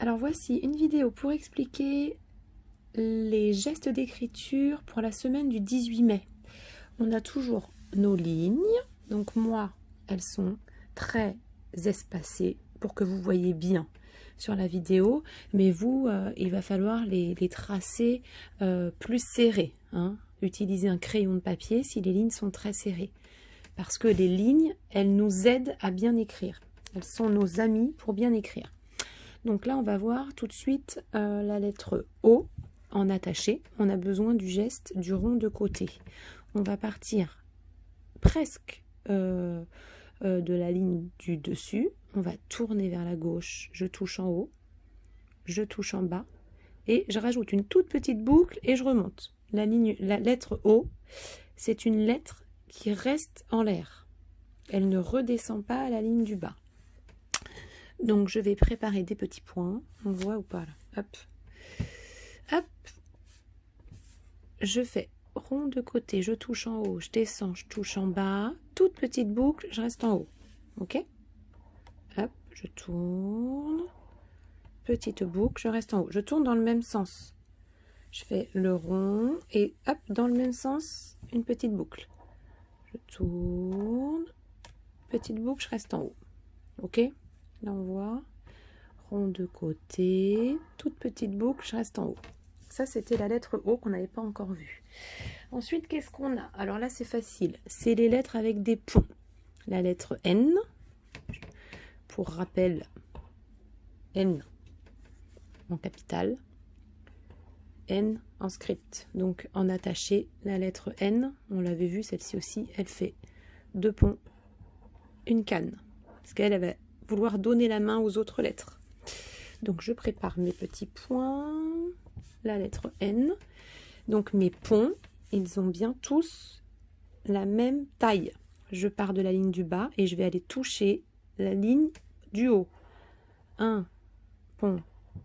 Alors voici une vidéo pour expliquer les gestes d'écriture pour la semaine du 18 mai. On a toujours nos lignes, donc moi, elles sont très espacées pour que vous voyez bien sur la vidéo, mais vous, il va falloir les tracer plus serrés, hein. Utilisez un crayon de papier si les lignes sont très serrées, parce que les lignes, elles nous aident à bien écrire. Elles sont nos amies pour bien écrire. Donc là, on va voir tout de suite la lettre O en attaché. On a besoin du geste du rond de côté. On va partir presque de la ligne du dessus. On va tourner vers la gauche. Je touche en haut, je touche en bas et je rajoute une toute petite boucle et je remonte. La lettre O, c'est une lettre qui reste en l'air. Elle ne redescend pas à la ligne du bas. Donc je vais préparer des petits points. On voit ou pas là? Hop. Hop. Je fais rond de côté, je touche en haut, je descends, je touche en bas. Toute petite boucle, je reste en haut. Ok? Hop, je tourne. Petite boucle, je reste en haut. Je tourne dans le même sens. Je fais le rond et hop, dans le même sens, une petite boucle. Je tourne. Petite boucle, je reste en haut. Ok? Là, on voit rond de côté, toute petite boucle, je reste en haut. Ça, c'était la lettre O qu'on n'avait pas encore vue. Ensuite, qu'est-ce qu'on a? Alors là, c'est facile. C'est les lettres avec des ponts. La lettre N, pour rappel, N en capitale, N en script. Donc, en attaché, la lettre N, on l'avait vu, celle-ci aussi, elle fait 2 ponts, une canne. Parce qu'elle va vouloir donner la main aux autres lettres. Donc je prépare mes petits points, la lettre N. Donc mes ponts, ils ont bien tous la même taille. Je pars de la ligne du bas et je vais aller toucher la ligne du haut. 1 pont,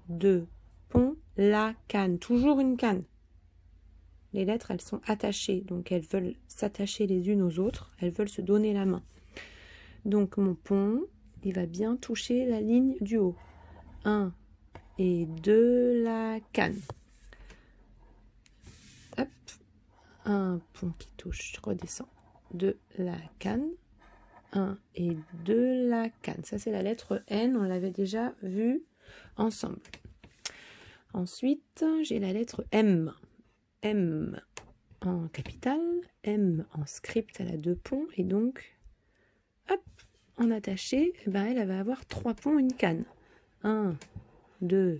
2 ponts, la canne, toujours une canne. Les lettres, elles sont attachées, donc elles veulent s'attacher les unes aux autres, elles veulent se donner la main. Donc mon pont, il va bien toucher la ligne du haut. 1 et 2, la canne. Hop, un pont qui touche, je redescends. 2, la canne. 1 et 2, la canne. Ça, c'est la lettre N, on l'avait déjà vu ensemble. Ensuite, j'ai la lettre M. M en capitale, M en script, elle a 2 ponts, et donc, hop, en attaché, eh ben, elle va avoir 3 ponts, une canne. 1, 2,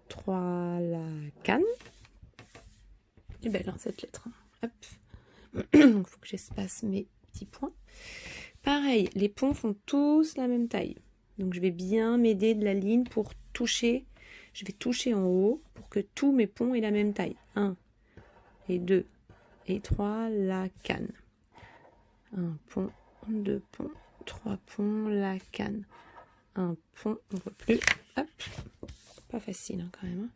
3, la canne. Et belle hein, cette lettre. Hop. Donc il faut que j'espace mes petits points. Pareil, les ponts font tous la même taille. Donc je vais bien m'aider de la ligne pour toucher. Je vais toucher en haut pour que tous mes ponts aient la même taille. 1 et 2 et 3, la canne. 1 pont, 2 ponts, 3 ponts, la canne. 1 pont, on ne voit plus. Hop. Pas facile hein, quand même.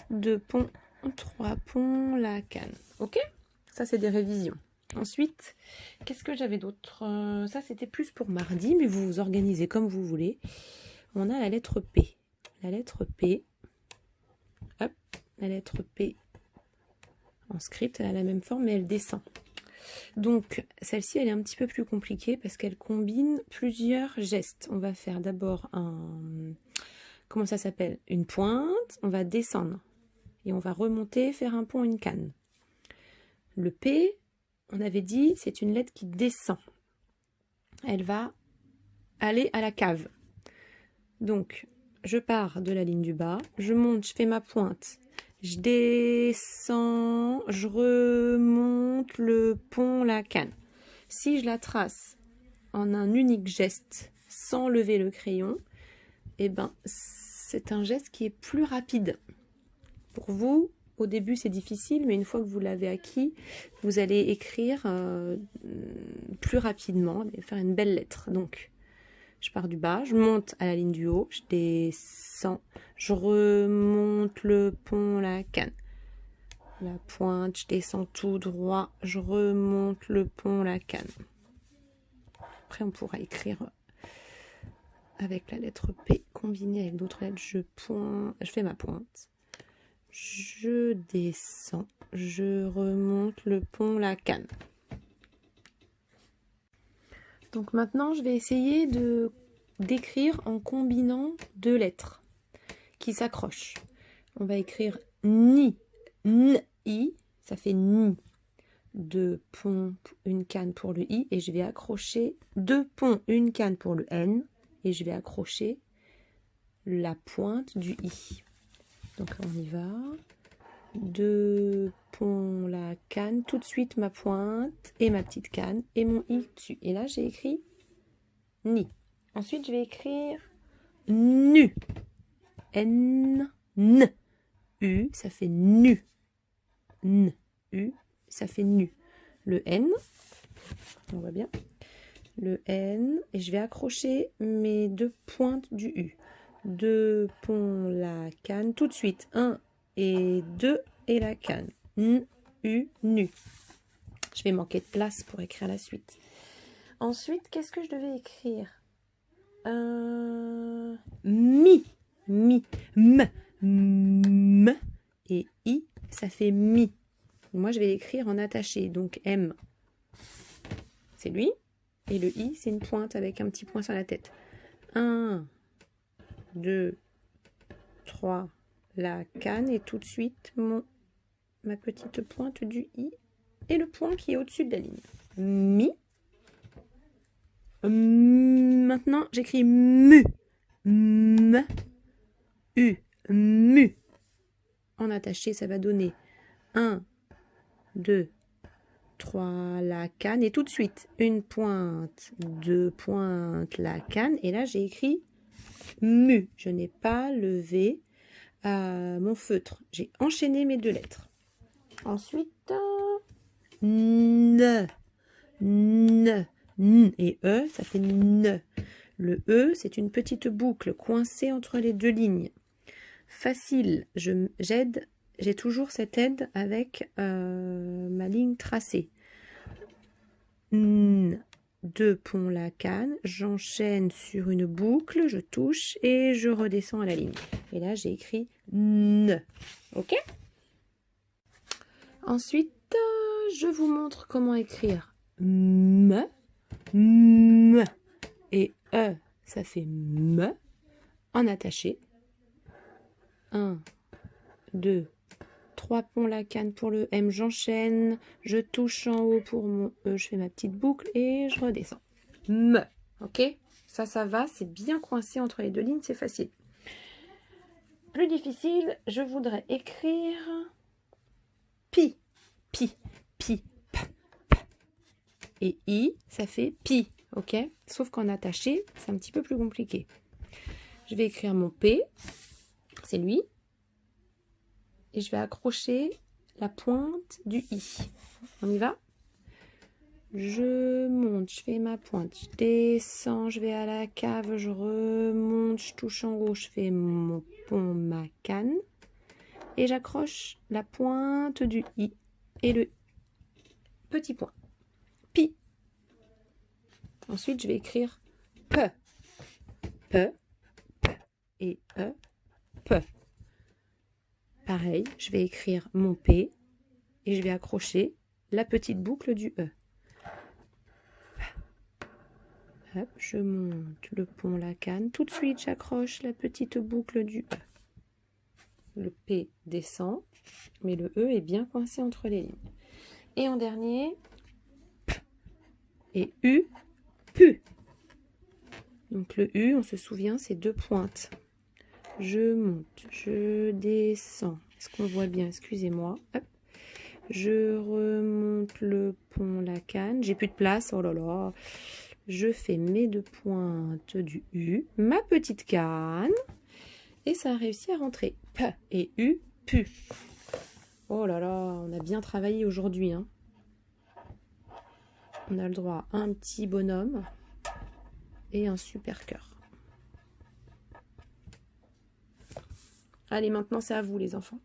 2 ponts, 3 ponts, la canne. Ok? Ça, c'est des révisions. Ensuite, qu'est-ce que j'avais d'autre? Ça, c'était plus pour mardi, mais vous vous organisez comme vous voulez. On a la lettre P. La lettre P. Hop. La lettre P en script, elle a la même forme, mais elle descend. Donc, celle-ci, elle est un petit peu plus compliquée parce qu'elle combine plusieurs gestes. On va faire d'abord un... Comment ça s'appelle? Une pointe. On va descendre. Et on va remonter, faire un pont, une canne. Le P, on avait dit, c'est une lettre qui descend. Elle va aller à la cave. Donc, je pars de la ligne du bas. Je monte, je fais ma pointe. Je descends, je remonte le pont, la canne. Si je la trace en un unique geste, sans lever le crayon, eh ben, c'est un geste qui est plus rapide. Pour vous, au début, c'est difficile, mais une fois que vous l'avez acquis, vous allez écrire plus rapidement et faire une belle lettre. Donc, je pars du bas, je monte à la ligne du haut, je descends, je remonte le pont, la canne. La pointe, je descends tout droit, je remonte le pont, la canne. Après, on pourra écrire avec la lettre P combinée avec d'autres lettres. Je fais ma pointe. Je descends. Je remonte le pont, la canne. Donc maintenant, je vais essayer d'écrire en combinant deux lettres qui s'accrochent. On va écrire ni, n-i, ça fait ni. Deux ponts, une canne pour le i, et je vais accrocher deux ponts, une canne pour le n, et je vais accrocher la pointe du i. Donc on y va. Deux ponts, la canne, tout de suite ma pointe et ma petite canne et mon i dessus. Et là j'ai écrit ni. Ensuite je vais écrire nu. N, n. U, ça fait nu. N, u, ça fait nu. Le N, on voit bien. Le N, et je vais accrocher mes deux pointes du U. Deux ponts, la canne, tout de suite. 1 et 2 et la canne. N, U, nu. Je vais manquer de place pour écrire la suite. Ensuite, qu'est-ce que je devais écrire? Mi, mi, m, et I, ça fait mi. Moi, je vais l'écrire en attaché. Donc, M, c'est lui. Et le I, c'est une pointe avec un petit point sur la tête. 1, 2, 3, la canne. Et tout de suite, ma petite pointe du I. Et le point qui est au-dessus de la ligne. Mi. Maintenant, j'écris mu. M, U, mu. En attaché, ça va donner 1, 2, 3, la canne. Et tout de suite, une pointe, deux pointes, la canne. Et là, j'ai écrit mu. Je n'ai pas levé mon feutre. J'ai enchaîné mes deux lettres. Ensuite, n, et E, ça fait ne. Le E, c'est une petite boucle coincée entre les deux lignes. Facile, j'ai toujours cette aide avec ma ligne tracée. N, deux ponts, la canne, j'enchaîne sur une boucle, je touche et je redescends à la ligne. Et là, j'ai écrit N. Ok? Ensuite, je vous montre comment écrire M, et E, ça fait me, en attaché. 1, 2, 3 ponts, la canne pour le M, j'enchaîne, je touche en haut pour mon E, je fais ma petite boucle et je redescends. Me, ok? Ça va, c'est bien coincé entre les deux lignes, c'est facile. Plus difficile, je voudrais écrire pi, pi, pi, p, p. Et I, ça fait pi, ok? Sauf qu'en attaché, c'est un petit peu plus compliqué. Je vais écrire mon P, c'est lui. Et je vais accrocher la pointe du I. On y va? Je monte, je fais ma pointe, je descends, je vais à la cave, je remonte, je touche en haut, je fais mon pont, ma canne. Et j'accroche la pointe du I et le petit point. Pi. Ensuite, je vais écrire P. P. P. Et E. P. Pareil, je vais écrire mon P et je vais accrocher la petite boucle du E. Hop, je monte le pont, la canne. Tout de suite, j'accroche la petite boucle du E. Le P descend, mais le E est bien coincé entre les lignes. Et en dernier, P et U, pu. Donc le U, on se souvient, c'est deux pointes. Je monte, je descends. Est-ce qu'on voit bien? Excusez-moi. Hop. Je remonte le pont, la canne. J'ai plus de place. Oh là là. Je fais mes deux pointes du U. Ma petite canne. Et ça a réussi à rentrer. P et U, pu. Oh là là, on a bien travaillé aujourd'hui. Hein. On a le droit à un petit bonhomme et un super cœur. Allez, maintenant c'est à vous les enfants.